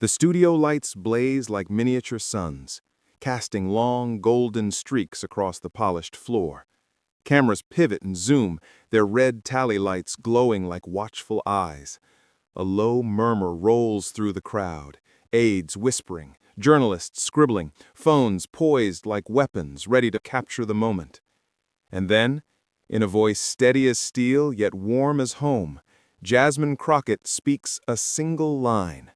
The studio lights blaze like miniature suns, casting long, golden streaks across the polished floor. Cameras pivot and zoom, their red tally lights glowing like watchful eyes. A low murmur rolls through the crowd, aides whispering, journalists scribbling, phones poised like weapons ready to capture the moment. And then, in a voice steady as steel yet warm as home, Jasmine Crockett speaks a single line.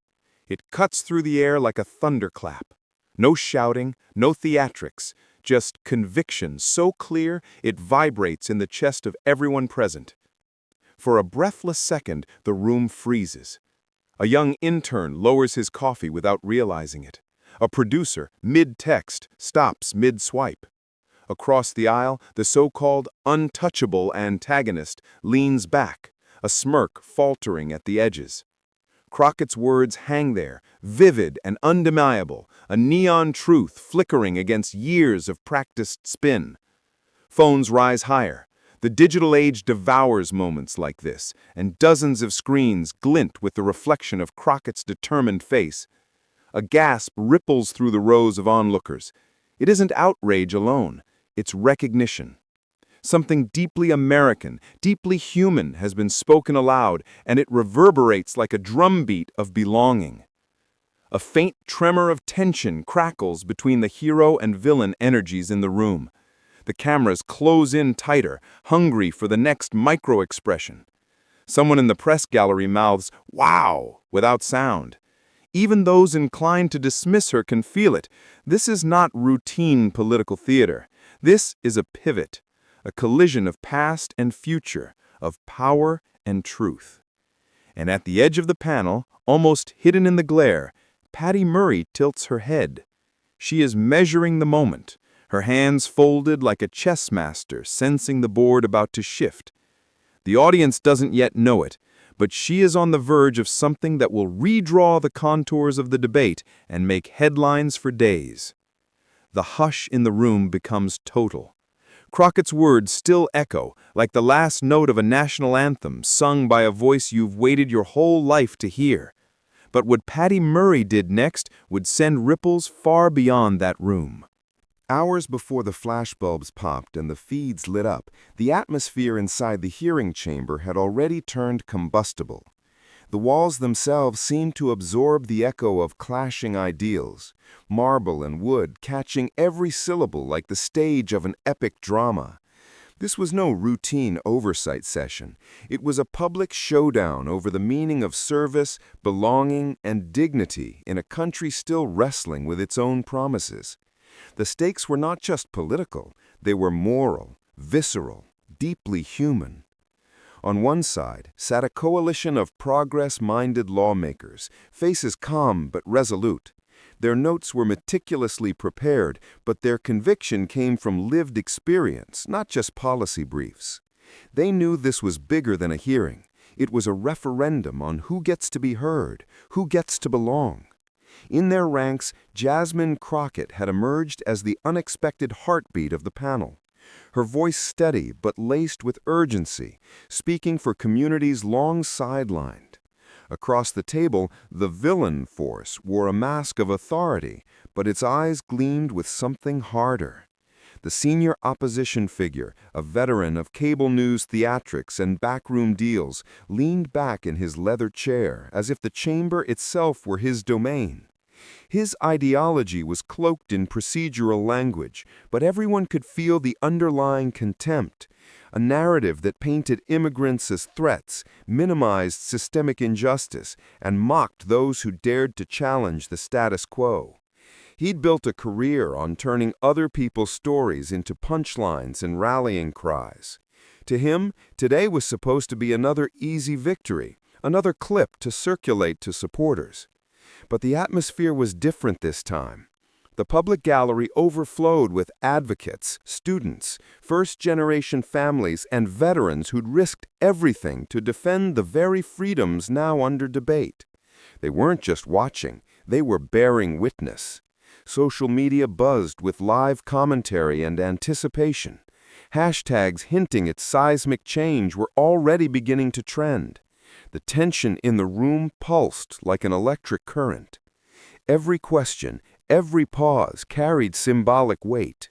It cuts through the air like a thunderclap. No shouting, no theatrics, just conviction so clear it vibrates in the chest of everyone present. For a breathless second, the room freezes. A young intern lowers his coffee without realizing it. A producer, mid-text, stops mid-swipe. Across the aisle, the so-called untouchable antagonist leans back, a smirk faltering at the edges. Crockett's words hang there, vivid and undeniable, a neon truth flickering against years of practiced spin. Phones rise higher. The digital age devours moments like this, and dozens of screens glint with the reflection of Crockett's determined face. A gasp ripples through the rows of onlookers. It isn't outrage alone, it's recognition. Something deeply American, deeply human has been spoken aloud, and it reverberates like a drumbeat of belonging. A faint tremor of tension crackles between the hero and villain energies in the room. The cameras close in tighter, hungry for the next micro-expression. Someone in the press gallery mouths, "Wow!" without sound. Even those inclined to dismiss her can feel it. This is not routine political theater. This is a pivot. A collision of past and future, of power and truth. And at the edge of the panel, almost hidden in the glare, Patty Murray tilts her head. She is measuring the moment, her hands folded like a chess master sensing the board about to shift. The audience doesn't yet know it, but she is on the verge of something that will redraw the contours of the debate and make headlines for days. The hush in the room becomes total. Crockett's words still echo, like the last note of a national anthem sung by a voice you've waited your whole life to hear. But what Patty Murray did next would send ripples far beyond that room. Hours before the flashbulbs popped and the feeds lit up, the atmosphere inside the hearing chamber had already turned combustible. The walls themselves seemed to absorb the echo of clashing ideals, marble and wood catching every syllable like the stage of an epic drama. This was no routine oversight session. It was a public showdown over the meaning of service, belonging, and dignity in a country still wrestling with its own promises. The stakes were not just political, they were moral, visceral, deeply human. On one side sat a coalition of progress-minded lawmakers, faces calm but resolute. Their notes were meticulously prepared, but their conviction came from lived experience, not just policy briefs. They knew this was bigger than a hearing. It was a referendum on who gets to be heard, who gets to belong. In their ranks, Jasmine Crockett had emerged as the unexpected heartbeat of the panel. Her voice steady but laced with urgency, speaking for communities long sidelined. Across the table, the villain force wore a mask of authority, but its eyes gleamed with something harder. The senior opposition figure, a veteran of cable news theatrics and backroom deals, leaned back in his leather chair as if the chamber itself were his domain. His ideology was cloaked in procedural language, but everyone could feel the underlying contempt, a narrative that painted immigrants as threats, minimized systemic injustice, and mocked those who dared to challenge the status quo. He'd built a career on turning other people's stories into punchlines and rallying cries. To him, today was supposed to be another easy victory, another clip to circulate to supporters. But the atmosphere was different this time. The public gallery overflowed with advocates, students, first-generation families, and veterans who'd risked everything to defend the very freedoms now under debate. They weren't just watching, they were bearing witness. Social media buzzed with live commentary and anticipation. Hashtags hinting at seismic change were already beginning to trend. The tension in the room pulsed like an electric current. Every question, every pause carried symbolic weight.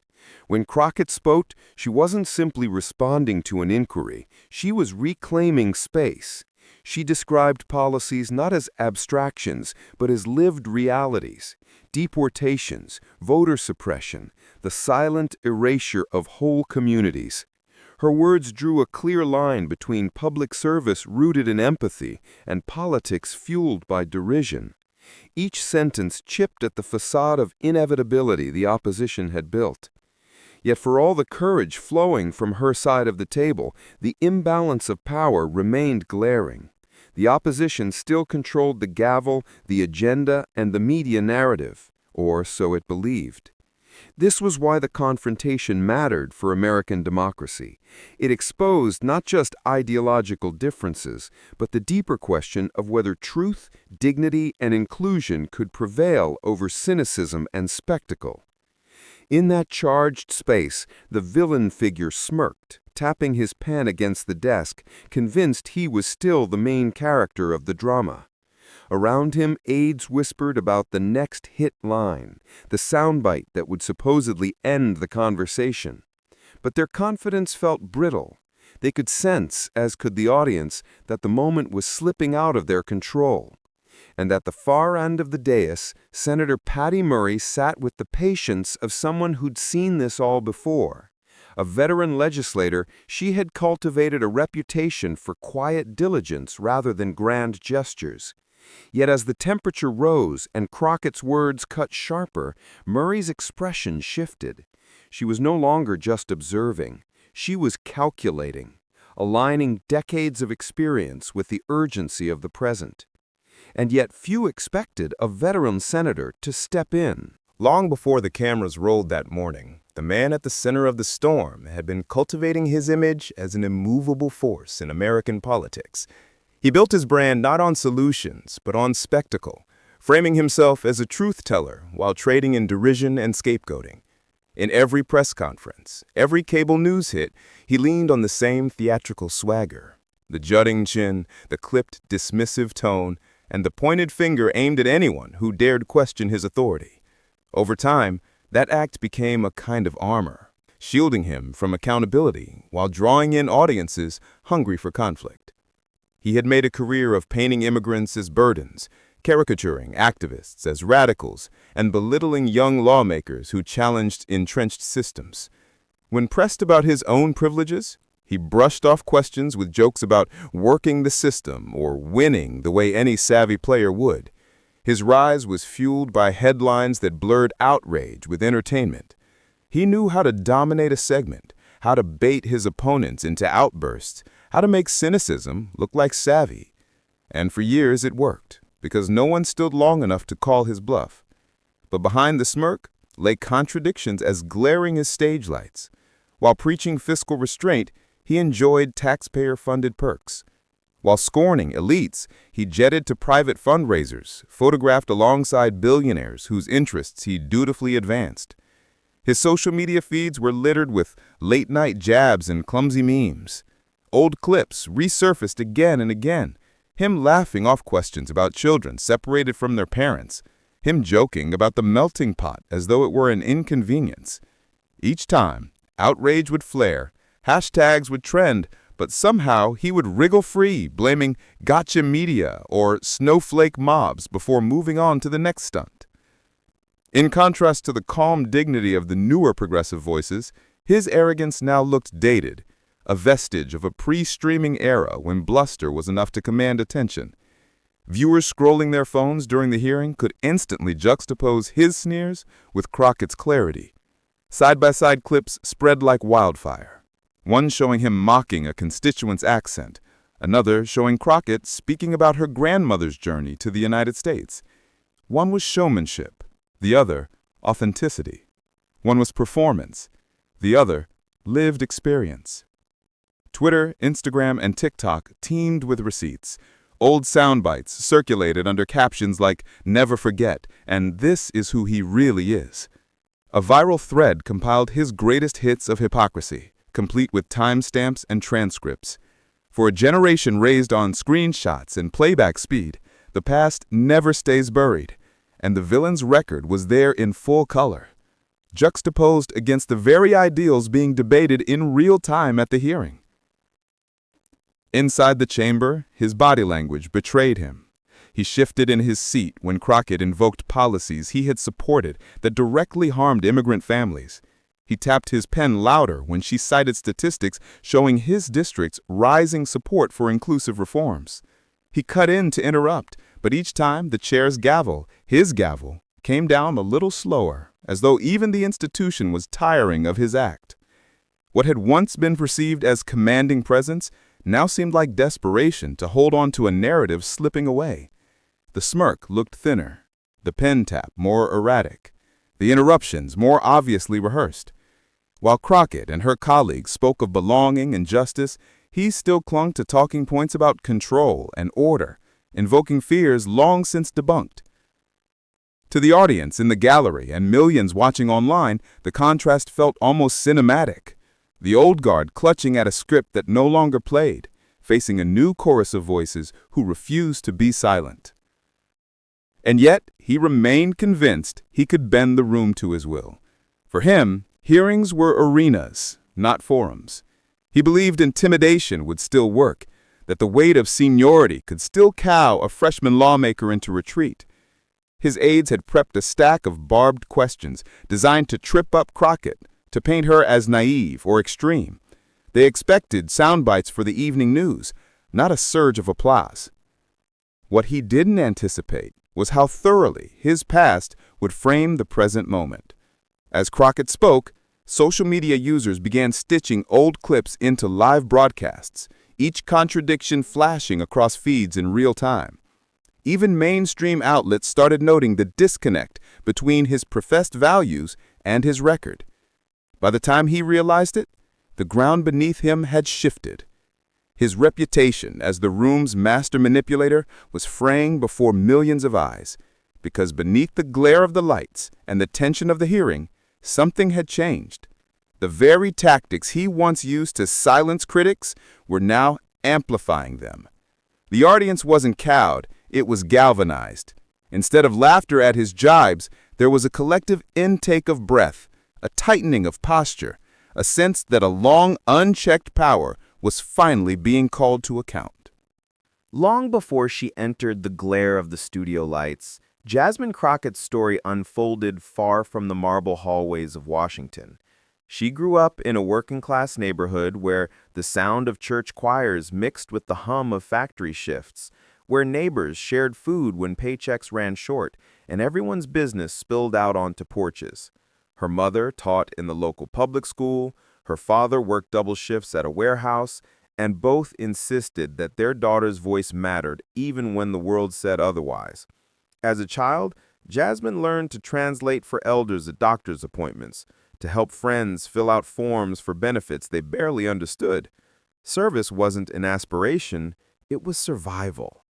When Crockett spoke, she wasn't simply responding to an inquiry, she was reclaiming space. She described policies not as abstractions, but as lived realities. Deportations, voter suppression, the silent erasure of whole communities. Her words drew a clear line between public service rooted in empathy and politics fueled by derision. Each sentence chipped at the facade of inevitability the opposition had built. Yet for all the courage flowing from her side of the table, the imbalance of power remained glaring. The opposition still controlled the gavel, the agenda, and the media narrative, or so it believed. This was why the confrontation mattered for American democracy. It exposed not just ideological differences, but the deeper question of whether truth, dignity, and inclusion could prevail over cynicism and spectacle. In that charged space, the villain figure smirked, tapping his pen against the desk, convinced he was still the main character of the drama. Around him, aides whispered about the next hit line, the soundbite that would supposedly end the conversation. But their confidence felt brittle. They could sense, as could the audience, that the moment was slipping out of their control. And at the far end of the dais, Senator Patty Murray sat with the patience of someone who'd seen this all before. A veteran legislator, she had cultivated a reputation for quiet diligence rather than grand gestures. Yet as the temperature rose and Crockett's words cut sharper, Murray's expression shifted. She was no longer just observing. She was calculating, aligning decades of experience with the urgency of the present. And yet few expected a veteran senator to step in. Long before the cameras rolled that morning, the man at the center of the storm had been cultivating his image as an immovable force in American politics. He built his brand not on solutions, but on spectacle, framing himself as a truth-teller while trading in derision and scapegoating. In every press conference, every cable news hit, he leaned on the same theatrical swagger. The jutting chin, the clipped, dismissive tone, and the pointed finger aimed at anyone who dared question his authority. Over time, that act became a kind of armor, shielding him from accountability while drawing in audiences hungry for conflict. He had made a career of painting immigrants as burdens, caricaturing activists as radicals, and belittling young lawmakers who challenged entrenched systems. When pressed about his own privileges, he brushed off questions with jokes about working the system or winning the way any savvy player would. His rise was fueled by headlines that blurred outrage with entertainment. He knew how to dominate a segment, how to bait his opponents into outbursts, how to make cynicism look like savvy. And for years it worked, because no one stood long enough to call his bluff. But behind the smirk lay contradictions as glaring as stage lights. While preaching fiscal restraint, he enjoyed taxpayer-funded perks. While scorning elites, he jetted to private fundraisers, photographed alongside billionaires whose interests he dutifully advanced. His social media feeds were littered with late-night jabs and clumsy memes. Old clips resurfaced again and again, him laughing off questions about children separated from their parents, him joking about the melting pot as though it were an inconvenience. Each time, outrage would flare, hashtags would trend, but somehow he would wriggle free, blaming gotcha media or snowflake mobs before moving on to the next stunt. In contrast to the calm dignity of the newer progressive voices, his arrogance now looked dated, a vestige of a pre-streaming era when bluster was enough to command attention. Viewers scrolling their phones during the hearing could instantly juxtapose his sneers with Crockett's clarity. Side-by-side clips spread like wildfire. One showing him mocking a constituent's accent, another showing Crockett speaking about her grandmother's journey to the United States. One was showmanship, the other authenticity. One was performance, the other lived experience. Twitter, Instagram, and TikTok teemed with receipts. Old soundbites circulated under captions like "Never forget" and "This is who he really is." A viral thread compiled his greatest hits of hypocrisy, complete with timestamps and transcripts. For a generation raised on screenshots and playback speed, the past never stays buried, and the villain's record was there in full color, juxtaposed against the very ideals being debated in real time at the hearing. Inside the chamber, his body language betrayed him. He shifted in his seat when Crockett invoked policies he had supported that directly harmed immigrant families. He tapped his pen louder when she cited statistics showing his district's rising support for inclusive reforms. He cut in to interrupt, but each time the chair's gavel, his gavel, came down a little slower, as though even the institution was tiring of his act. What had once been perceived as commanding presence now seemed like desperation to hold on to a narrative slipping away. The smirk looked thinner, the pen tap more erratic, the interruptions more obviously rehearsed. While Crockett and her colleagues spoke of belonging and justice, he still clung to talking points about control and order, invoking fears long since debunked. To the audience in the gallery and millions watching online, the contrast felt almost cinematic. The old guard clutching at a script that no longer played, facing a new chorus of voices who refused to be silent. And yet, he remained convinced he could bend the room to his will. For him, hearings were arenas, not forums. He believed intimidation would still work, that the weight of seniority could still cow a freshman lawmaker into retreat. His aides had prepped a stack of barbed questions designed to trip up Crockett, to paint her as naive or extreme. They expected sound bites for the evening news, not a surge of applause. What he didn't anticipate was how thoroughly his past would frame the present moment. As Crockett spoke, social media users began stitching old clips into live broadcasts, each contradiction flashing across feeds in real time. Even mainstream outlets started noting the disconnect between his professed values and his record. By the time he realized it, the ground beneath him had shifted. His reputation as the room's master manipulator was fraying before millions of eyes, because beneath the glare of the lights and the tension of the hearing, something had changed. The very tactics he once used to silence critics were now amplifying them. The audience wasn't cowed, it was galvanized. Instead of laughter at his jibes, there was a collective intake of breath, a tightening of posture, a sense that a long unchecked power was finally being called to account. Long before she entered the glare of the studio lights, Jasmine Crockett's story unfolded far from the marble hallways of Washington. She grew up in a working-class neighborhood where the sound of church choirs mixed with the hum of factory shifts, where neighbors shared food when paychecks ran short, and everyone's business spilled out onto porches. Her mother taught in the local public school, her father worked double shifts at a warehouse, and both insisted that their daughter's voice mattered even when the world said otherwise. As a child, Jasmine learned to translate for elders at doctor's appointments, to help friends fill out forms for benefits they barely understood. Service wasn't an aspiration, it was survival.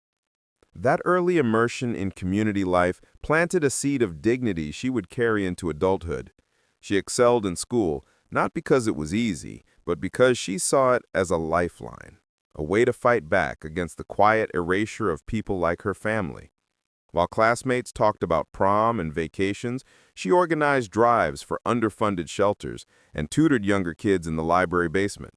That early immersion in community life planted a seed of dignity she would carry into adulthood. She excelled in school, not because it was easy, but because she saw it as a lifeline, a way to fight back against the quiet erasure of people like her family. While classmates talked about prom and vacations, she organized drives for underfunded shelters and tutored younger kids in the library basement.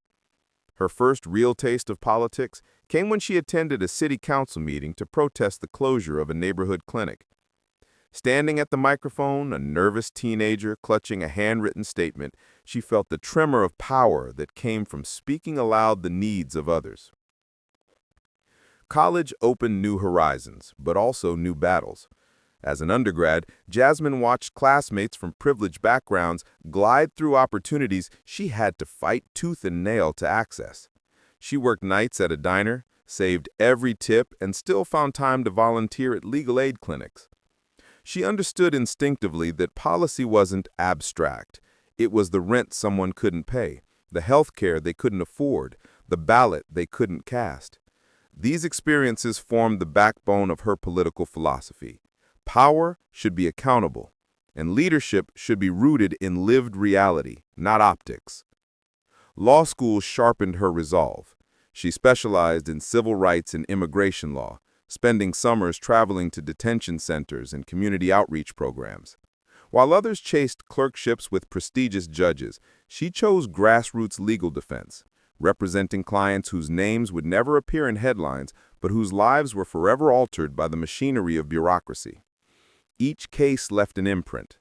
Her first real taste of politics came when she attended a city council meeting to protest the closure of a neighborhood clinic. Standing at the microphone, a nervous teenager clutching a handwritten statement, she felt the tremor of power that came from speaking aloud the needs of others. College opened new horizons, but also new battles. As an undergrad, Jasmine watched classmates from privileged backgrounds glide through opportunities she had to fight tooth and nail to access. She worked nights at a diner, saved every tip, and still found time to volunteer at legal aid clinics. She understood instinctively that policy wasn't abstract. It was the rent someone couldn't pay, the health care they couldn't afford, the ballot they couldn't cast. These experiences formed the backbone of her political philosophy. Power should be accountable, and leadership should be rooted in lived reality, not optics. Law school sharpened her resolve. She specialized in civil rights and immigration law, spending summers traveling to detention centers and community outreach programs. While others chased clerkships with prestigious judges, she chose grassroots legal defense, representing clients whose names would never appear in headlines but whose lives were forever altered by the machinery of bureaucracy. Each case left an imprint.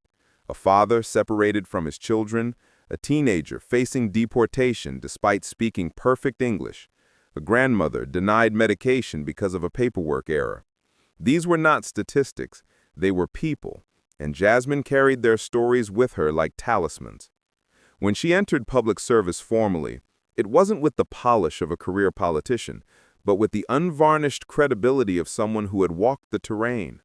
A father separated from his children, a teenager facing deportation despite speaking perfect English, a grandmother denied medication because of a paperwork error. These were not statistics, they were people, and Jasmine carried their stories with her like talismans. When she entered public service formally, it wasn't with the polish of a career politician, but with the unvarnished credibility of someone who had walked the terrain.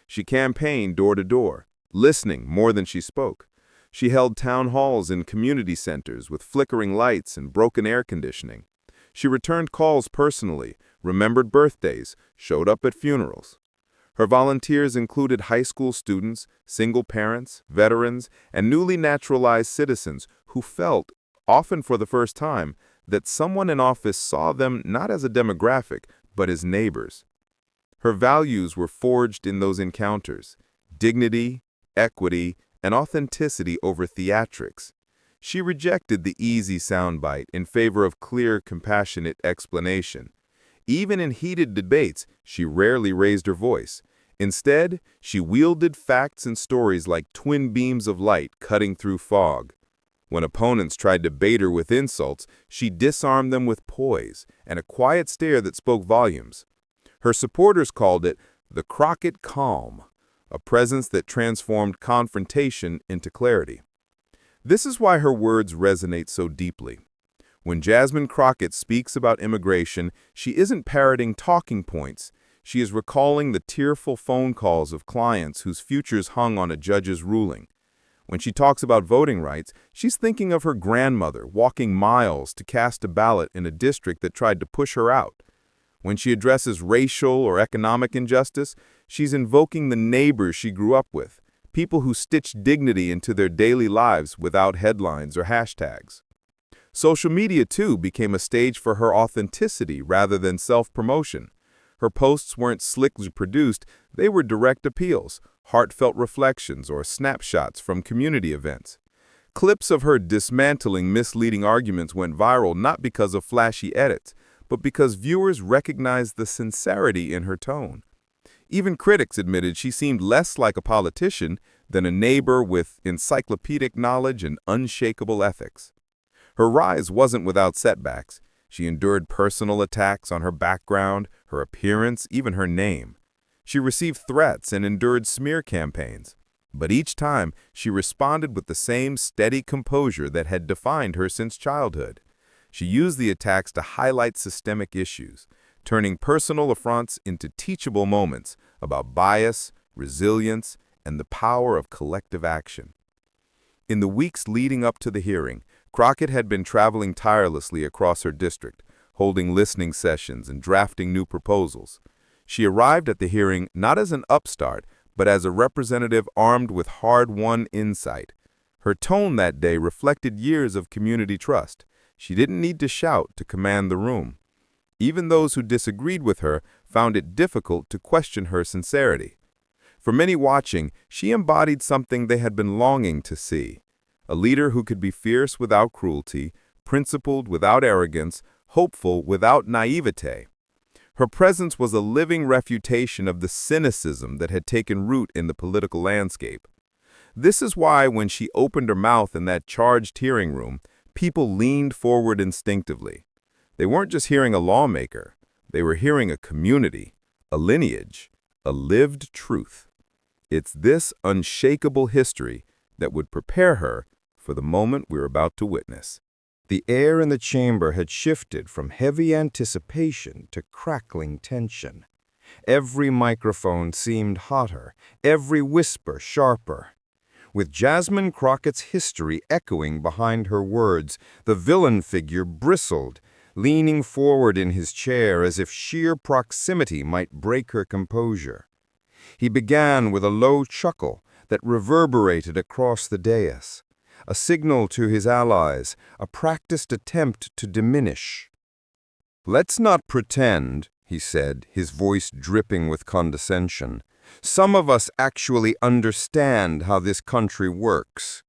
She campaigned door to door, listening more than she spoke. She held town halls in community centers with flickering lights and broken air conditioning. She returned calls personally, remembered birthdays, showed up at funerals. Her volunteers included high school students, single parents, veterans, and newly naturalized citizens who felt, often for the first time, that someone in office saw them not as a demographic, but as neighbors. Her values were forged in those encounters: dignity, equity, and authenticity over theatrics. She rejected the easy soundbite in favor of clear, compassionate explanation. Even in heated debates, she rarely raised her voice. Instead, she wielded facts and stories like twin beams of light cutting through fog. When opponents tried to bait her with insults, she disarmed them with poise and a quiet stare that spoke volumes. Her supporters called it the Crockett calm, a presence that transformed confrontation into clarity. This is why her words resonate so deeply. When Jasmine Crockett speaks about immigration, she isn't parroting talking points. She is recalling the tearful phone calls of clients whose futures hung on a judge's ruling. When she talks about voting rights, she's thinking of her grandmother walking miles to cast a ballot in a district that tried to push her out. When she addresses racial or economic injustice, she's invoking the neighbors she grew up with, people who stitched dignity into their daily lives without headlines or hashtags. Social media, too, became a stage for her authenticity rather than self-promotion. Her posts weren't slickly produced, they were direct appeals, heartfelt reflections, or snapshots from community events. Clips of her dismantling misleading arguments went viral not because of flashy edits, but because viewers recognized the sincerity in her tone. Even critics admitted she seemed less like a politician than a neighbor with encyclopedic knowledge and unshakable ethics. Her rise wasn't without setbacks. She endured personal attacks on her background, her appearance, even her name. She received threats and endured smear campaigns. But each time, she responded with the same steady composure that had defined her since childhood. She used the attacks to highlight systemic issues, turning personal affronts into teachable moments about bias, resilience, and the power of collective action. In the weeks leading up to the hearing, Crockett had been traveling tirelessly across her district, holding listening sessions and drafting new proposals. She arrived at the hearing not as an upstart, but as a representative armed with hard-won insight. Her tone that day reflected years of community trust. She didn't need to shout to command the room. Even those who disagreed with her found it difficult to question her sincerity. For many watching, she embodied something they had been longing to see: a leader who could be fierce without cruelty, principled without arrogance, hopeful without naivete. Her presence was a living refutation of the cynicism that had taken root in the political landscape. This is why, when she opened her mouth in that charged hearing room, people leaned forward instinctively. They weren't just hearing a lawmaker, they were hearing a community, a lineage, a lived truth. It's this unshakable history that would prepare her for the moment we're about to witness. The air in the chamber had shifted from heavy anticipation to crackling tension. Every microphone seemed hotter, every whisper sharper. With Jasmine Crockett's history echoing behind her words, the villain figure bristled, leaning forward in his chair as if sheer proximity might break her composure. He began with a low chuckle that reverberated across the dais, a signal to his allies, a practiced attempt to diminish. "Let's not pretend," he said, his voice dripping with condescension. "Some of us actually understand how this country works."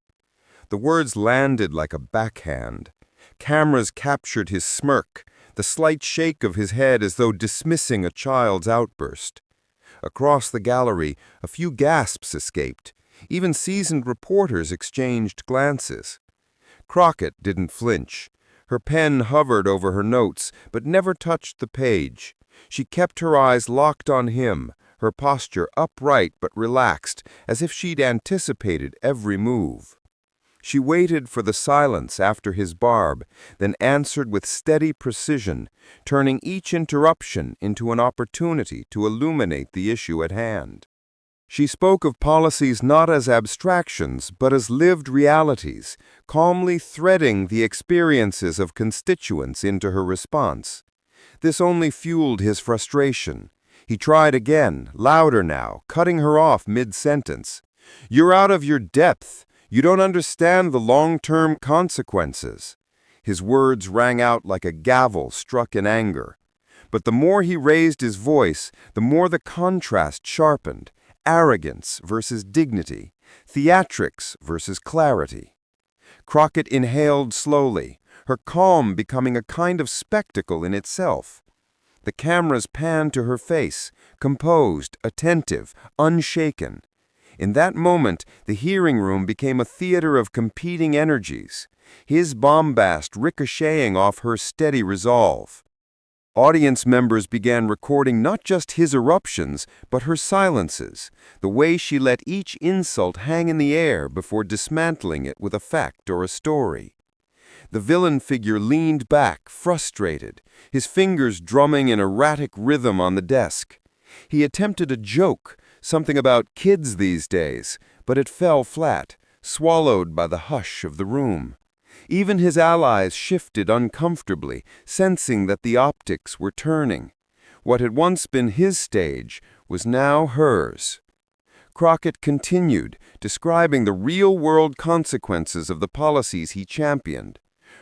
The words landed like a backhand. Cameras captured his smirk, the slight shake of his head as though dismissing a child's outburst. Across the gallery, a few gasps escaped. Even seasoned reporters exchanged glances. Crockett didn't flinch. Her pen hovered over her notes, but never touched the page. She kept her eyes locked on him, her posture upright but relaxed, as if she'd anticipated every move. She waited for the silence after his barb, then answered with steady precision, turning each interruption into an opportunity to illuminate the issue at hand. She spoke of policies not as abstractions, but as lived realities, calmly threading the experiences of constituents into her response. This only fueled his frustration. He tried again, louder now, cutting her off mid-sentence. "You're out of your depth. You don't understand the long-term consequences." His words rang out like a gavel struck in anger. But the more he raised his voice, the more the contrast sharpened. Arrogance versus dignity, theatrics versus clarity. Crockett inhaled slowly, her calm becoming a kind of spectacle in itself. The cameras panned to her face, composed, attentive, unshaken. In that moment, the hearing room became a theater of competing energies, his bombast ricocheting off her steady resolve. Audience members began recording not just his eruptions, but her silences, the way she let each insult hang in the air before dismantling it with a fact or a story. The villain figure leaned back, frustrated, his fingers drumming in erratic rhythm on the desk. He attempted a joke, something about kids these days, but it fell flat, swallowed by the hush of the room. Even his allies shifted uncomfortably, sensing that the optics were turning. What had once been his stage was now hers. Crockett continued, describing the real-world consequences of the policies he championed.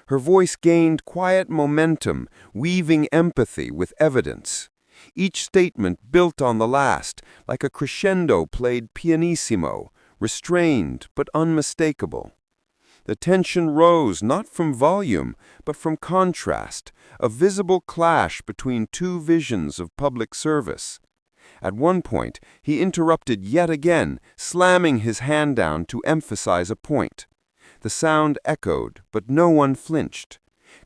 Her voice gained quiet momentum, weaving empathy with evidence. Each statement built on the last, like a crescendo played pianissimo, restrained but unmistakable. The tension rose not from volume, but from contrast, a visible clash between two visions of public service. At one point, he interrupted yet again, slamming his hand down to emphasize a point. The sound echoed, but no one flinched.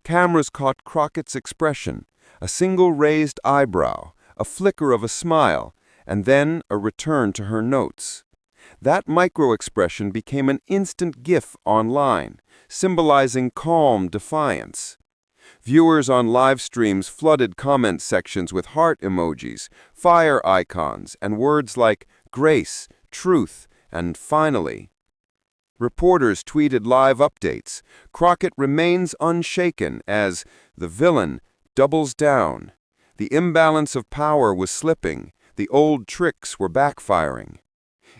Cameras caught Crockett's expression, a single raised eyebrow, a flicker of a smile, and then a return to her notes. That micro-expression became an instant GIF online, symbolizing calm defiance. Viewers on live streams flooded comment sections with heart emojis, fire icons, and words like grace, truth, and finally. Reporters tweeted live updates. Crockett remains unshaken as the villain doubles down. The imbalance of power was slipping. The old tricks were backfiring.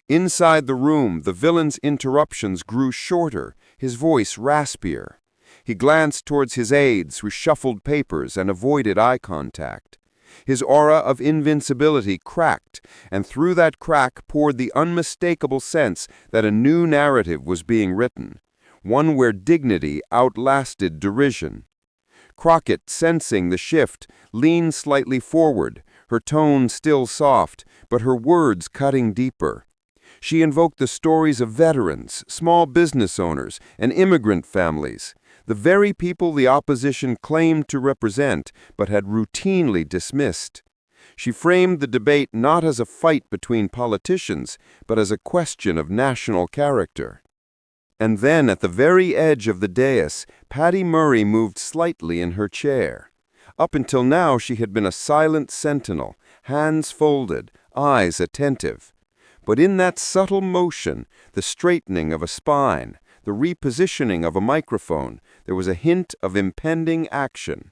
Inside the room, the villain's interruptions grew shorter, his voice raspier. He glanced towards his aides, who shuffled papers and avoided eye contact. His aura of invincibility cracked, and through that crack poured the unmistakable sense that a new narrative was being written, one where dignity outlasted derision. Crockett, sensing the shift, leaned slightly forward, her tone still soft, but her words cutting deeper. She invoked the stories of veterans, small business owners, and immigrant families, the very people the opposition claimed to represent but had routinely dismissed. She framed the debate not as a fight between politicians, but as a question of national character. And then, at the very edge of the dais, Patty Murray moved slightly in her chair. Up until now she had been a silent sentinel, hands folded, eyes attentive. But in that subtle motion, the straightening of a spine, the repositioning of a microphone, there was a hint of impending action.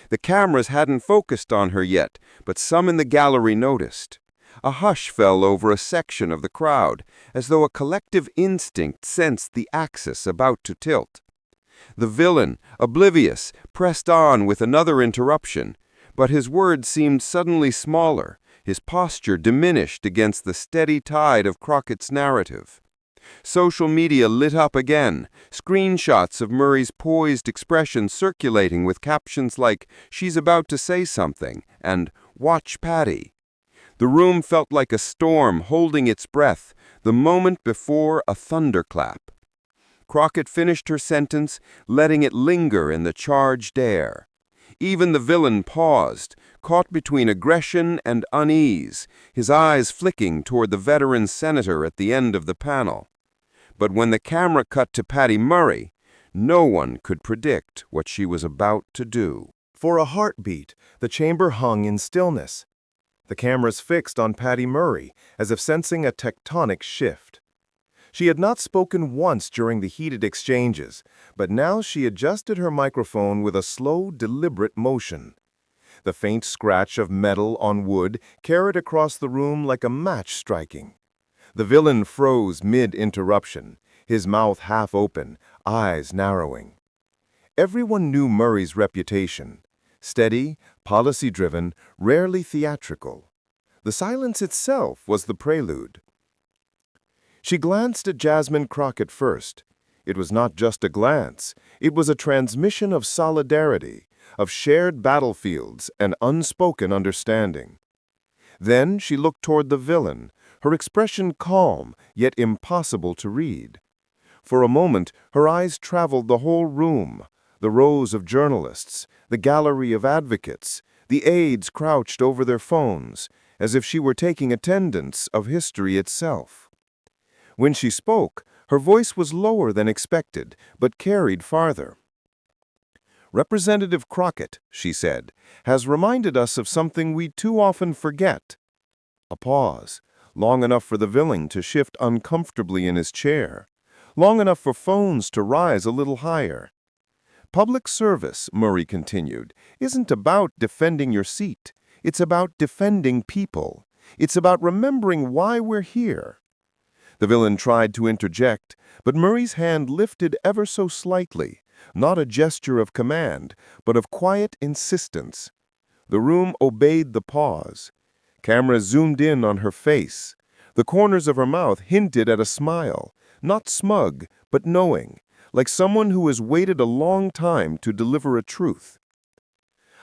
The cameras hadn't focused on her yet, but some in the gallery noticed. A hush fell over a section of the crowd, as though a collective instinct sensed the axis about to tilt. The villain, oblivious, pressed on with another interruption, But his words seemed suddenly smaller, his posture diminished against the steady tide of Crockett's narrative. Social media lit up again, screenshots of Murray's poised expression circulating with captions like, "She's about to say something," and "Watch Patty." The room felt like a storm holding its breath, the moment before a thunderclap. Crockett finished her sentence, letting it linger in the charged air. Even the villain paused, caught between aggression and unease, his eyes flicking toward the veteran senator at the end of the panel. But when the camera cut to Patty Murray, no one could predict what she was about to do. For a heartbeat, the chamber hung in stillness. The cameras fixed on Patty Murray, as if sensing a tectonic shift. She had not spoken once during the heated exchanges, but now she adjusted her microphone with a slow, deliberate motion. The faint scratch of metal on wood carried across the room like a match striking. The villain froze mid-interruption, his mouth half open, eyes narrowing. Everyone knew Murray's reputation. Steady, policy-driven, rarely theatrical. The silence itself was the prelude. She glanced at Jasmine Crockett first. It was not just a glance. It was a transmission of solidarity, of shared battlefields and unspoken understanding. Then she looked toward the villain, her expression calm, yet impossible to read. For a moment, her eyes traveled the whole room, the rows of journalists, the gallery of advocates, the aides crouched over their phones, as if she were taking attendance of history itself. When she spoke, her voice was lower than expected, but carried farther. "Representative Crockett," she said, "has reminded us of something we too often forget." A pause, long enough for the villain to shift uncomfortably in his chair, long enough for phones to rise a little higher. "Public service," Murray continued, "isn't about defending your seat. It's about defending people. It's about remembering why we're here." The villain tried to interject, but Murray's hand lifted ever so slightly, not a gesture of command, but of quiet insistence. The room obeyed the pause. Cameras zoomed in on her face. The corners of her mouth hinted at a smile, not smug, but knowing, like someone who has waited a long time to deliver a truth.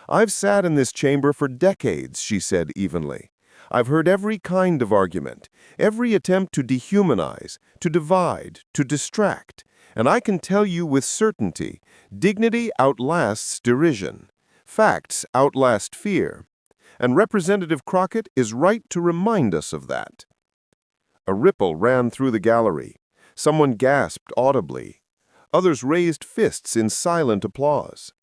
"I've sat in this chamber for decades," she said evenly. "I've heard every kind of argument, every attempt to dehumanize, to divide, to distract, and I can tell you with certainty, dignity outlasts derision. Facts outlast fear. And Representative Crockett is right to remind us of that." A ripple ran through the gallery. Someone gasped audibly. Others raised fists in silent applause.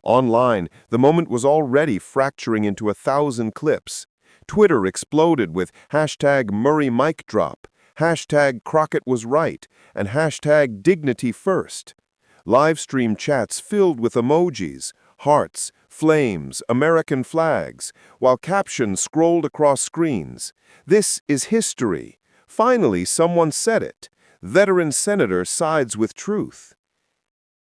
Online, the moment was already fracturing into 1,000 clips. Twitter exploded with hashtag Murray mic drop, hashtag Crockett was right, and hashtag dignity first. Livestream chats filled with emojis, hearts, flames, American flags, while captions scrolled across screens. "This is history. Finally, someone said it. Veteran senator sides with truth."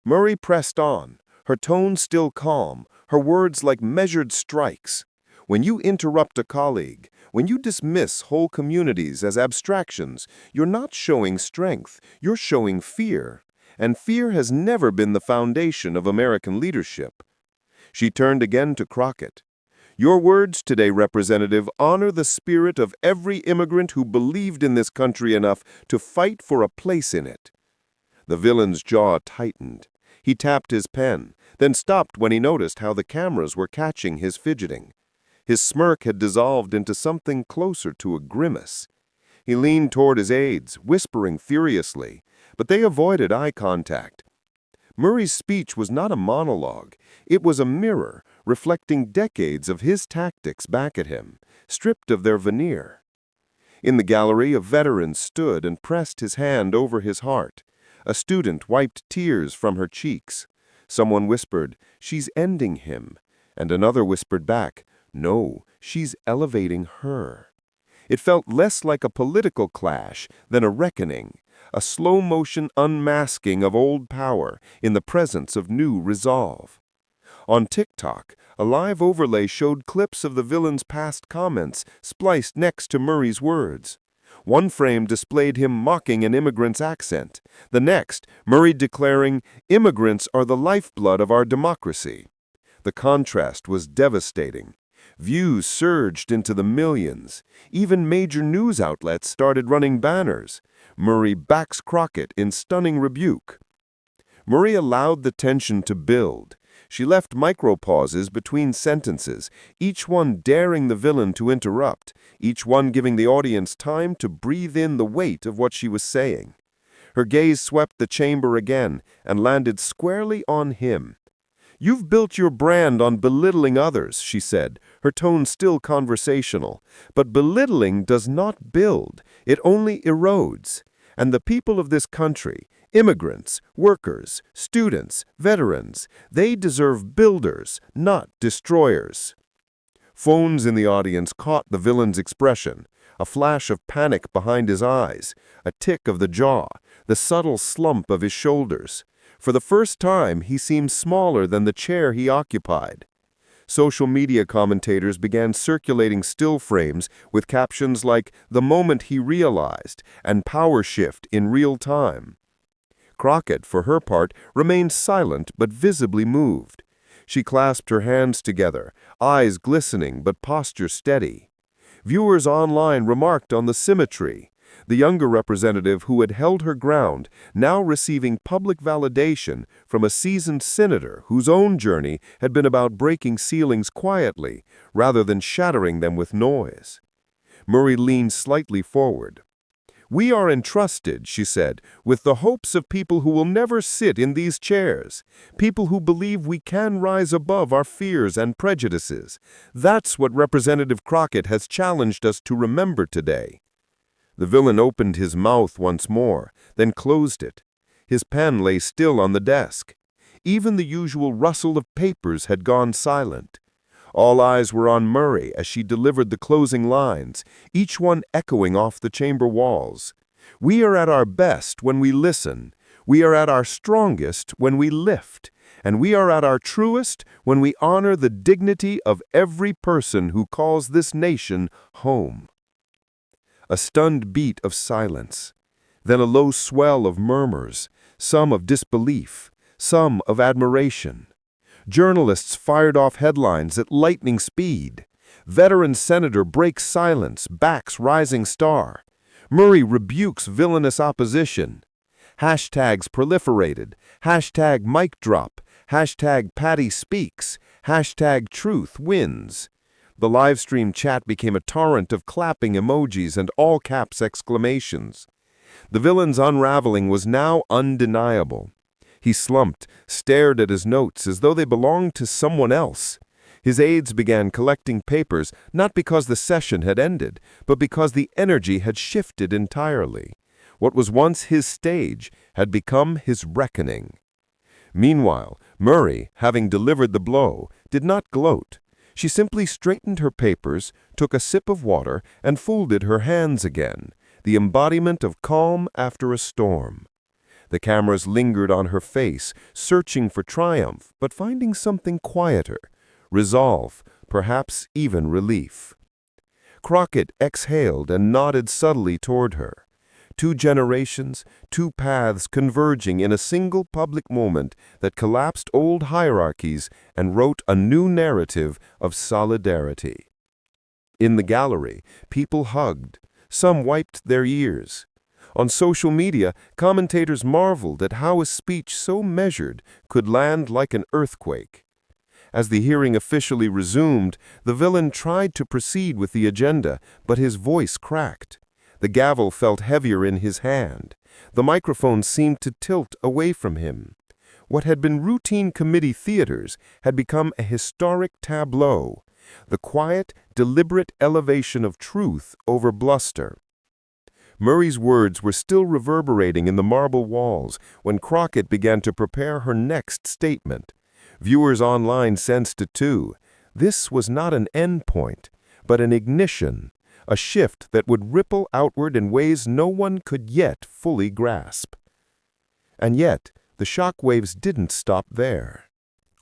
Murray pressed on, her tone still calm, her words like measured strikes. When you interrupt a colleague, when you dismiss whole communities as abstractions, you're not showing strength, you're showing fear. And fear has never been the foundation of American leadership. She turned again to Crockett. "Your words today, Representative, honor the spirit of every immigrant who believed in this country enough to fight for a place in it." The villain's jaw tightened. He tapped his pen, then stopped when he noticed how the cameras were catching his fidgeting. His smirk had dissolved into something closer to a grimace. He leaned toward his aides, whispering furiously, but they avoided eye contact. Murray's speech was not a monologue. It was a mirror, reflecting decades of his tactics back at him, stripped of their veneer. In the gallery, a veteran stood and pressed his hand over his heart. A student wiped tears from her cheeks. Someone whispered, "She's ending him," and another whispered back, "No, she's elevating her." It felt less like a political clash than a reckoning, a slow-motion unmasking of old power in the presence of new resolve. On TikTok, a live overlay showed clips of the villain's past comments spliced next to Murray's words. One frame displayed him mocking an immigrant's accent. The next, Murray declaring, "Immigrants are the lifeblood of our democracy." The contrast was devastating. Views surged into the millions. Even major news outlets started running banners. Murray backs Crockett in stunning rebuke. Murray allowed the tension to build. She left micropauses between sentences, each one daring the villain to interrupt, each one giving the audience time to breathe in the weight of what she was saying. Her gaze swept the chamber again and landed squarely on him. "You've built your brand on belittling others," she said, her tone still conversational. "But belittling does not build, it only erodes. And the people of this country, immigrants, workers, students, veterans, they deserve builders, not destroyers." Phones in the audience caught the villain's expression, a flash of panic behind his eyes, a tick of the jaw, the subtle slump of his shoulders. For the first time, he seemed smaller than the chair he occupied. Social media commentators began circulating still frames with captions like "the moment he realized" and "power shift in real time." Crockett, for her part, remained silent but visibly moved. She clasped her hands together, eyes glistening but posture steady. Viewers online remarked on the symmetry. The younger representative who had held her ground, now receiving public validation from a seasoned senator whose own journey had been about breaking ceilings quietly rather than shattering them with noise. Murray leaned slightly forward. "We are entrusted," she said, "with the hopes of people who will never sit in these chairs, people who believe we can rise above our fears and prejudices. That's what Representative Crockett has challenged us to remember today." The villain opened his mouth once more, then closed it. His pen lay still on the desk. Even the usual rustle of papers had gone silent. All eyes were on Murray as she delivered the closing lines, each one echoing off the chamber walls. "We are at our best when we listen. We are at our strongest when we lift. And we are at our truest when we honor the dignity of every person who calls this nation home." A stunned beat of silence, then a low swell of murmurs, some of disbelief, some of admiration. Journalists fired off headlines at lightning speed. Veteran senator breaks silence, backs rising star. Murray rebukes villainous opposition. Hashtags proliferated. Hashtag mic drop. Hashtag Patty speaks. Hashtag truth wins. The livestream chat became a torrent of clapping emojis and all-caps exclamations. The villain's unraveling was now undeniable. He slumped, stared at his notes as though they belonged to someone else. His aides began collecting papers, not because the session had ended, but because the energy had shifted entirely. What was once his stage had become his reckoning. Meanwhile, Murray, having delivered the blow, did not gloat. She simply straightened her papers, took a sip of water, and folded her hands again, the embodiment of calm after a storm. The cameras lingered on her face, searching for triumph, but finding something quieter, resolve, perhaps even relief. Crockett exhaled and nodded subtly toward her. 2 generations, 2 paths converging in a single public moment that collapsed old hierarchies and wrote a new narrative of solidarity. In the gallery, people hugged. Some wiped their ears. On social media, commentators marveled at how a speech so measured could land like an earthquake. As the hearing officially resumed, the villain tried to proceed with the agenda, but his voice cracked. The gavel felt heavier in his hand. The microphone seemed to tilt away from him. What had been routine committee theaters had become a historic tableau, the quiet, deliberate elevation of truth over bluster. Murray's words were still reverberating in the marble walls when Crockett began to prepare her next statement. Viewers online sensed it too. This was not an end point, but an ignition, a shift that would ripple outward in ways no one could yet fully grasp. And yet, the shockwaves didn't stop there.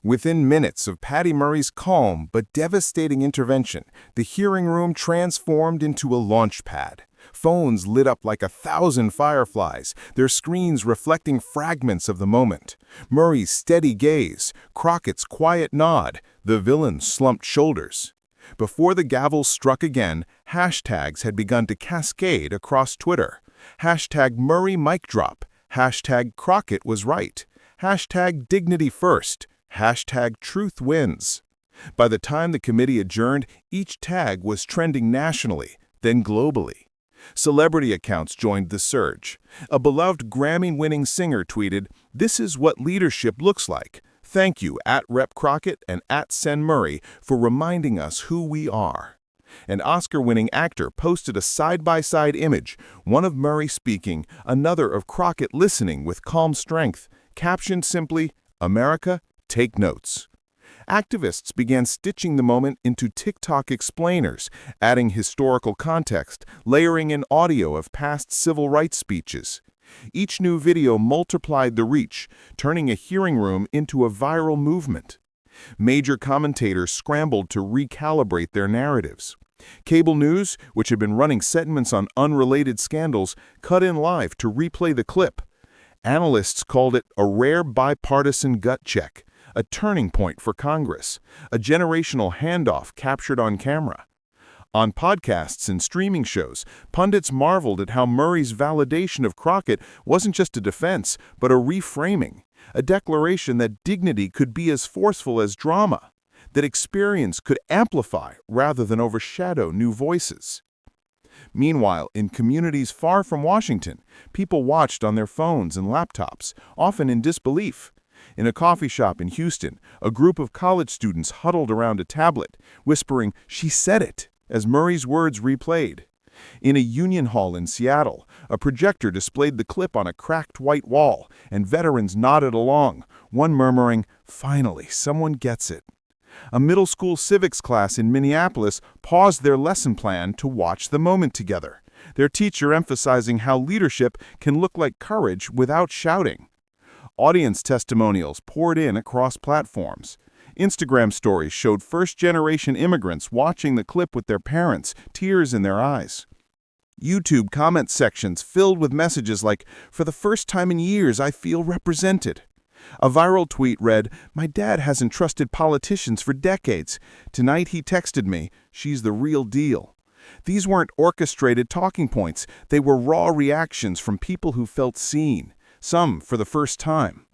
Within minutes of Patty Murray's calm but devastating intervention, the hearing room transformed into a launch pad. Phones lit up like 1,000 fireflies, their screens reflecting fragments of the moment. Murray's steady gaze, Crockett's quiet nod, the villain's slumped shoulders. Before the gavel struck again, hashtags had begun to cascade across Twitter. Hashtag Murray mic drop, hashtag Crockett was right, hashtag dignity first, hashtag truth wins. By the time the committee adjourned, each tag was trending nationally, then globally. Celebrity accounts joined the surge. A beloved Grammy-winning singer tweeted, "This is what leadership looks like. Thank you @Rep Crockett and @Sen Murray for reminding us who we are." An Oscar-winning actor posted a side-by-side image, one of Murray speaking, another of Crockett listening with calm strength, captioned simply, "America, take notes." Activists began stitching the moment into TikTok explainers, adding historical context, layering in audio of past civil rights speeches. Each new video multiplied the reach, turning a hearing room into a viral movement. Major commentators scrambled to recalibrate their narratives. Cable news, which had been running segments on unrelated scandals, cut in live to replay the clip. Analysts called it a rare bipartisan gut check, a turning point for Congress, a generational handoff captured on camera. On podcasts and streaming shows, pundits marveled at how Murray's validation of Crockett wasn't just a defense, but a reframing, a declaration that dignity could be as forceful as drama, that experience could amplify rather than overshadow new voices. Meanwhile, in communities far from Washington, people watched on their phones and laptops, often in disbelief. In a coffee shop in Houston, a group of college students huddled around a tablet, whispering, "She said it," as Murray's words replayed. In a union hall in Seattle, a projector displayed the clip on a cracked white wall, and veterans nodded along, one murmuring, "Finally, someone gets it." A middle school civics class in Minneapolis paused their lesson plan to watch the moment together, their teacher emphasizing how leadership can look like courage without shouting. Audience testimonials poured in across platforms. Instagram stories showed first-generation immigrants watching the clip with their parents, tears in their eyes. YouTube comment sections filled with messages like, "For the first time in years, I feel represented." A viral tweet read, "My dad hasn't trusted politicians for decades. Tonight he texted me, 'She's the real deal.'" These weren't orchestrated talking points. They were raw reactions from people who felt seen, some for the first time.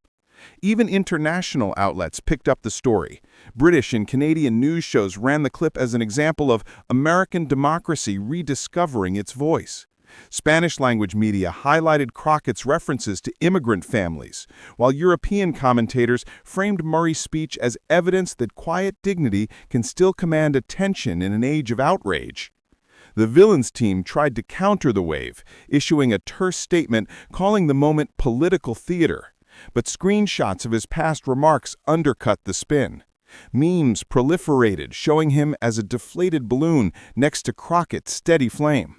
Even international outlets picked up the story. British and Canadian news shows ran the clip as an example of American democracy rediscovering its voice. Spanish-language media highlighted Crockett's references to immigrant families, while European commentators framed Murray's speech as evidence that quiet dignity can still command attention in an age of outrage. The villains team tried to counter the wave, issuing a terse statement calling the moment political theater. But screenshots of his past remarks undercut the spin. Memes proliferated, showing him as a deflated balloon next to Crockett's steady flame.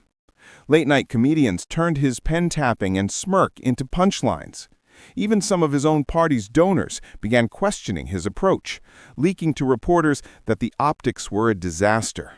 Late-night comedians turned his pen-tapping and smirk into punchlines. Even some of his own party's donors began questioning his approach, leaking to reporters that the optics were a disaster.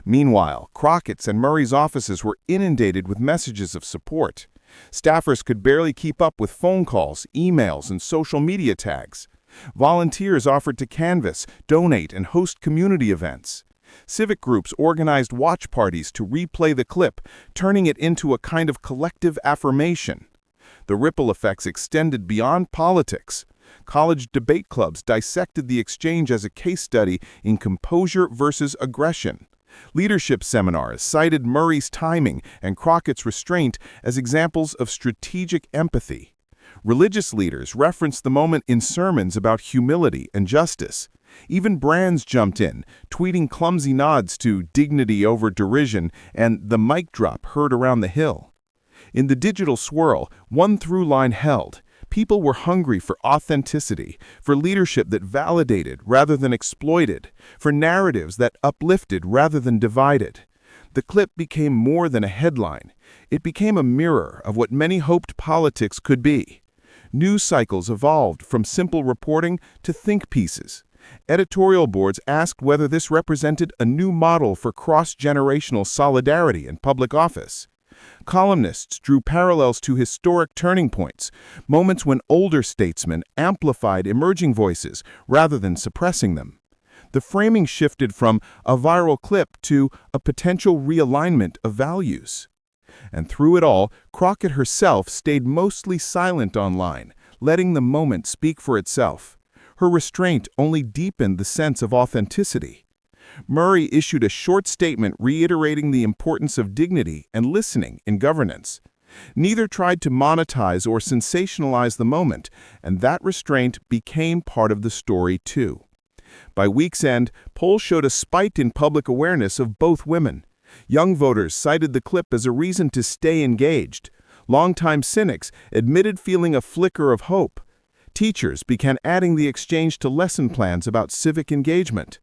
Meanwhile, Crockett's and Murray's offices were inundated with messages of support. Staffers could barely keep up with phone calls, emails, and social media tags. Volunteers offered to canvass, donate, and host community events. Civic groups organized watch parties to replay the clip, turning it into a kind of collective affirmation. The ripple effects extended beyond politics. College debate clubs dissected the exchange as a case study in composure versus aggression. Leadership seminars cited Murray's timing and Crockett's restraint as examples of strategic empathy. Religious leaders referenced the moment in sermons about humility and justice. Even brands jumped in, tweeting clumsy nods to dignity over derision and the mic drop heard around the hill. In the digital swirl, one through line held. People were hungry for authenticity, for leadership that validated rather than exploited, for narratives that uplifted rather than divided. The clip became more than a headline. It became a mirror of what many hoped politics could be. News cycles evolved from simple reporting to think pieces. Editorial boards asked whether this represented a new model for cross-generational solidarity in public office. Columnists drew parallels to historic turning points, moments when older statesmen amplified emerging voices rather than suppressing them. The framing shifted from a viral clip to a potential realignment of values. And through it all, Crockett herself stayed mostly silent online, letting the moment speak for itself. Her restraint only deepened the sense of authenticity. Murray issued a short statement reiterating the importance of dignity and listening in governance. Neither tried to monetize or sensationalize the moment, and that restraint became part of the story too. By week's end, polls showed a spike in public awareness of both women. Young voters cited the clip as a reason to stay engaged. Longtime cynics admitted feeling a flicker of hope. Teachers began adding the exchange to lesson plans about civic engagement.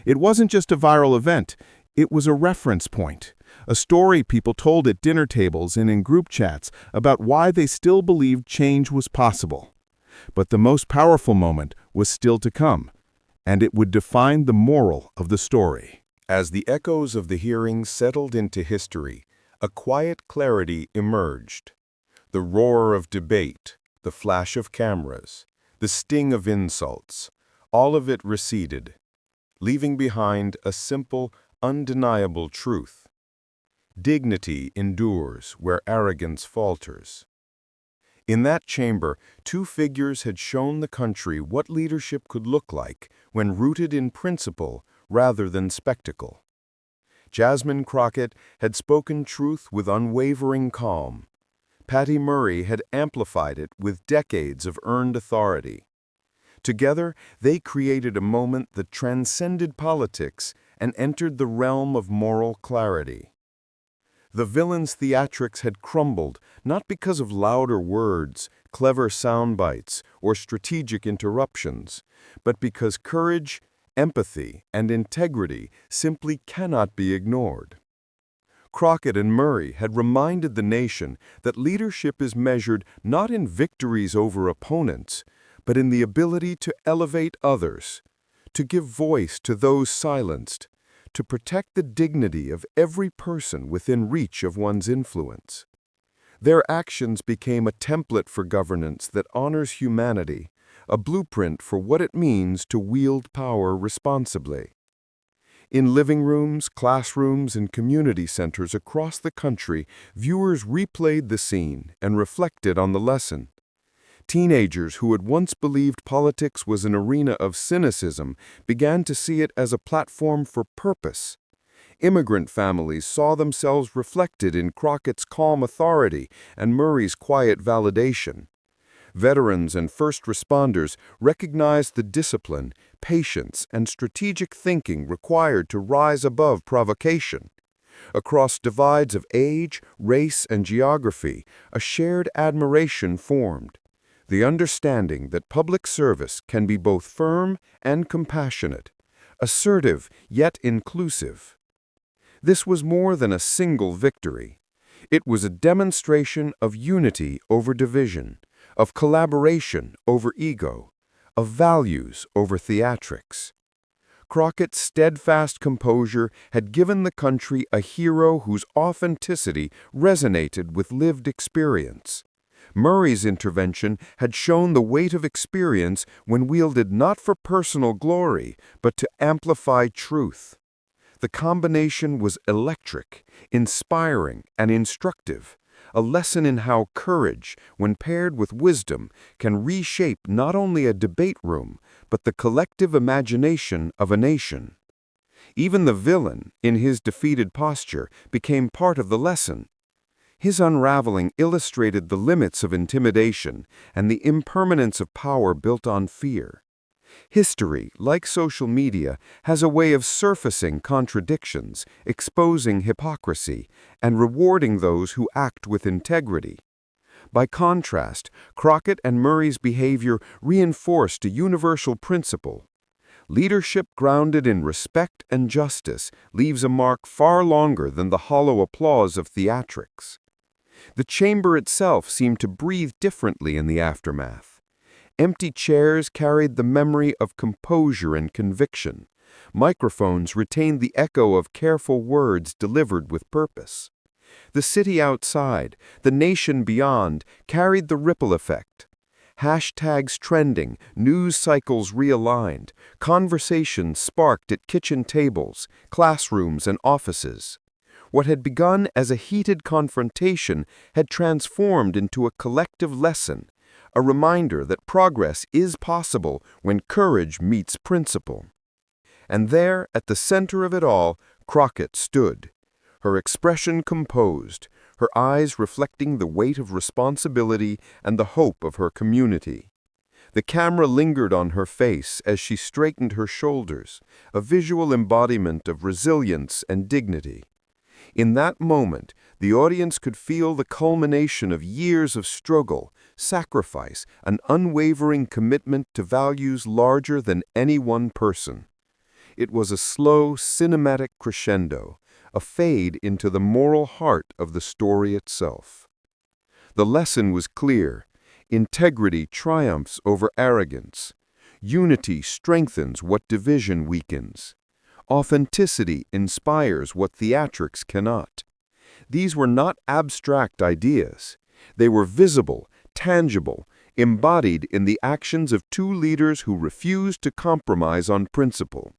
It wasn't just a viral event, it was a reference point, a story people told at dinner tables and in group chats about why they still believed change was possible. But the most powerful moment was still to come, and it would define the moral of the story. As the echoes of the hearing settled into history, a quiet clarity emerged. The roar of debate, the flash of cameras, the sting of insults, all of it receded, leaving behind a simple, undeniable truth. Dignity endures where arrogance falters. In that chamber, two figures had shown the country what leadership could look like when rooted in principle rather than spectacle. Jasmine Crockett had spoken truth with unwavering calm. Patty Murray had amplified it with decades of earned authority. Together, they created a moment that transcended politics and entered the realm of moral clarity. The villain's theatrics had crumbled not because of louder words, clever sound bites, or strategic interruptions, but because courage, empathy, and integrity simply cannot be ignored. Crockett and Murray had reminded the nation that leadership is measured not in victories over opponents, but in the ability to elevate others, to give voice to those silenced, to protect the dignity of every person within reach of one's influence. Their actions became a template for governance that honors humanity, a blueprint for what it means to wield power responsibly. In living rooms, classrooms, and community centers across the country, viewers replayed the scene and reflected on the lesson. Teenagers who had once believed politics was an arena of cynicism began to see it as a platform for purpose. Immigrant families saw themselves reflected in Crockett's calm authority and Murray's quiet validation. Veterans and first responders recognized the discipline, patience, and strategic thinking required to rise above provocation. Across divides of age, race, and geography, a shared admiration formed. The understanding that public service can be both firm and compassionate, assertive yet inclusive. This was more than a single victory. It was a demonstration of unity over division, of collaboration over ego, of values over theatrics. Crockett's steadfast composure had given the country a hero whose authenticity resonated with lived experience. Murray's intervention had shown the weight of experience when wielded not for personal glory, but to amplify truth. The combination was electric, inspiring, and instructive, a lesson in how courage, when paired with wisdom, can reshape not only a debate room, but the collective imagination of a nation. Even the villain, in his defeated posture, became part of the lesson. His unraveling illustrated the limits of intimidation and the impermanence of power built on fear. History, like social media, has a way of surfacing contradictions, exposing hypocrisy, and rewarding those who act with integrity. By contrast, Crockett and Murray's behavior reinforced a universal principle. Leadership grounded in respect and justice leaves a mark far longer than the hollow applause of theatrics. The chamber itself seemed to breathe differently in the aftermath. Empty chairs carried the memory of composure and conviction. Microphones retained the echo of careful words delivered with purpose. The city outside, the nation beyond, carried the ripple effect. Hashtags trending, news cycles realigned, conversations sparked at kitchen tables, classrooms, and offices. What had begun as a heated confrontation had transformed into a collective lesson, a reminder that progress is possible when courage meets principle. And there, at the center of it all, Crockett stood, her expression composed, her eyes reflecting the weight of responsibility and the hope of her community. The camera lingered on her face as she straightened her shoulders, a visual embodiment of resilience and dignity. In that moment, the audience could feel the culmination of years of struggle, sacrifice, an unwavering commitment to values larger than any one person. It was a slow, cinematic crescendo, a fade into the moral heart of the story itself. The lesson was clear. Integrity triumphs over arrogance. Unity strengthens what division weakens. Authenticity inspires what theatrics cannot. These were not abstract ideas. They were visible, tangible, embodied in the actions of two leaders who refused to compromise on principle.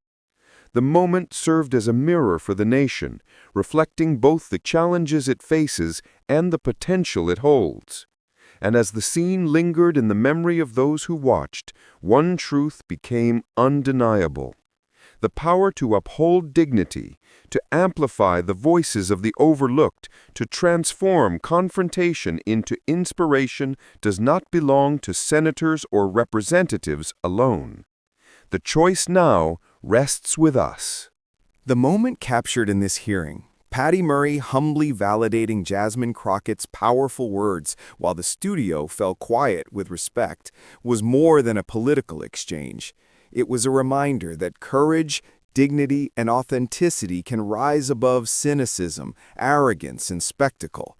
The moment served as a mirror for the nation, reflecting both the challenges it faces and the potential it holds. And as the scene lingered in the memory of those who watched, one truth became undeniable. The power to uphold dignity, to amplify the voices of the overlooked, to transform confrontation into inspiration does not belong to senators or representatives alone. The choice now rests with us. The moment captured in this hearing, Patty Murray humbly validating Jasmine Crockett's powerful words while the studio fell quiet with respect, was more than a political exchange. It was a reminder that courage, dignity, and authenticity can rise above cynicism, arrogance, and spectacle.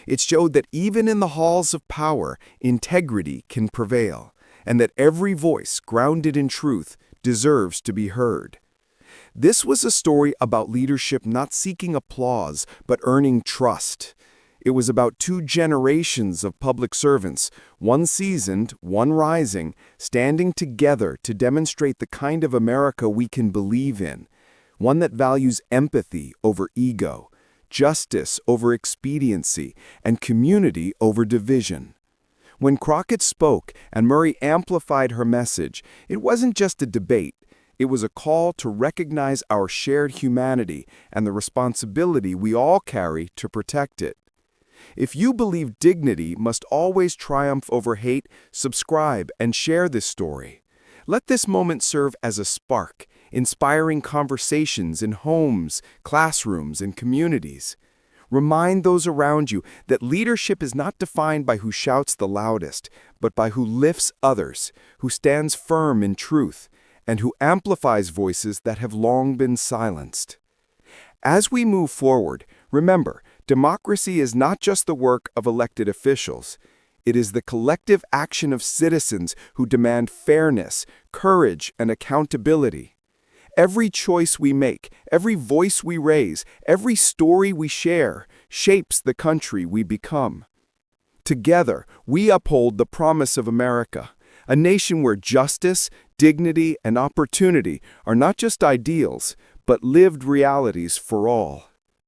It showed that even in the halls of power, integrity can prevail, and that every voice grounded in truth deserves to be heard. This was a story about leadership not seeking applause, but earning trust. It was about two generations of public servants, one seasoned, one rising, standing together to demonstrate the kind of America we can believe in, one that values empathy over ego, justice over expediency, and community over division. When Crockett spoke and Murray amplified her message, it wasn't just a debate. It was a call to recognize our shared humanity and the responsibility we all carry to protect it. If you believe dignity must always triumph over hate, subscribe and share this story. Let this moment serve as a spark, inspiring conversations in homes, classrooms, and communities. Remind those around you that leadership is not defined by who shouts the loudest, but by who lifts others, who stands firm in truth, and who amplifies voices that have long been silenced. As we move forward, remember, democracy is not just the work of elected officials. It is the collective action of citizens who demand fairness, courage, and accountability. Every choice we make, every voice we raise, every story we share, shapes the country we become. Together, we uphold the promise of America, a nation where justice, dignity, and opportunity are not just ideals, but lived realities for all.